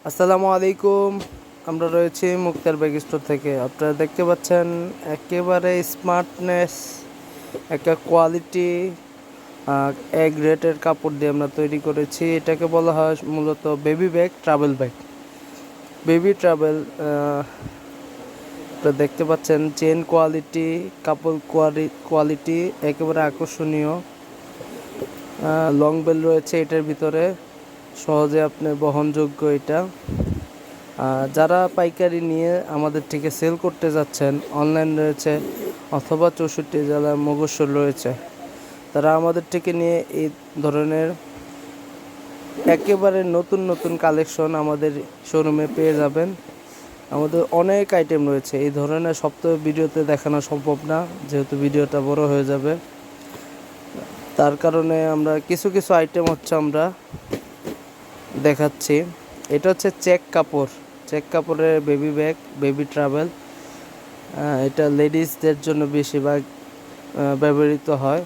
আসসালামু আলাইকুম। আমরা রয়েছি মুক্তার ব্যাগ স্টোর থেকে। আপনারা দেখতে পাচ্ছেন একেবারে স্মার্টনেস, একটা কোয়ালিটি এ গ্রেডের কাপড় দিয়ে আমরা তৈরি করেছি। এটাকে বলা হয় মূলত baby bag, travel bag, baby travel. আপনারা দেখতে পাচ্ছেন চেন কোয়ালিটি, কাপড় কোয়ালিটি একেবারে আকর্ষণীয়। লং বেল রয়েছে এটার ভিতরে, সহজে আপনার বহনযোগ্য এটা। যারা পাইকারি নিয়ে আমাদের থেকে সেল করতে যাচ্ছেন, অনলাইন রয়েছে অথবা 64 জেলার মফস্বল রয়েছে, তারা আমাদের থেকে নিয়ে এই ধরনের একেবারে নতুন নতুন কালেকশন আমাদের শোরুমে পেয়ে যাবেন। আমাদের অনেক আইটেম রয়েছে, এই ধরনের সব তো ভিডিওতে দেখানো সম্ভব না, যেহেতু ভিডিওটা বড় হয়ে যাবে। তার কারণে আমরা কিছু কিছু আইটেম আমরা দেখাচ্ছি। এটা হচ্ছে চেক কাপড়ের বেবি ব্যাগ, বেবি ট্রাভেল। এটা লেডিসদের জন্য বেশিরভাগ ব্যবহৃত হয়।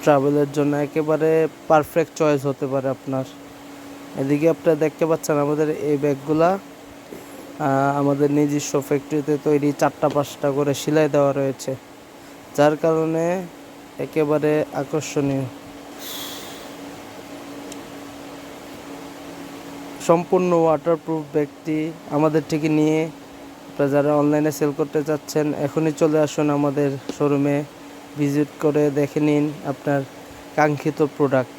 ট্রাভেলের জন্য একেবারে পারফেক্ট চয়েস হতে পারে আপনার। এদিকে আপনারা দেখতে পাচ্ছেন আমাদের এই ব্যাগগুলা আমাদের নিজস্ব ফ্যাক্টরিতে তৈরি, 4টা-5টা করে সেলাই দেওয়া রয়েছে, যার কারণে একেবারে আকর্ষণীয়। সম্পূর্ণ ওয়াটারপ্রুফ ব্যাগটি আমাদের থেকে নিয়ে আপনারা যারা অনলাইনে সেল করতে চাচ্ছেন, এখনই চলে আসুন আমাদের শোরুমে, ভিজিট করে দেখে নিন আপনার কাঙ্ক্ষিত প্রোডাক্ট।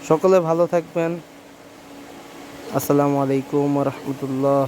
সকলে ভালো থাকবেন। আসসালামু আলাইকুম ওয়া রাহমাতুল্লাহ।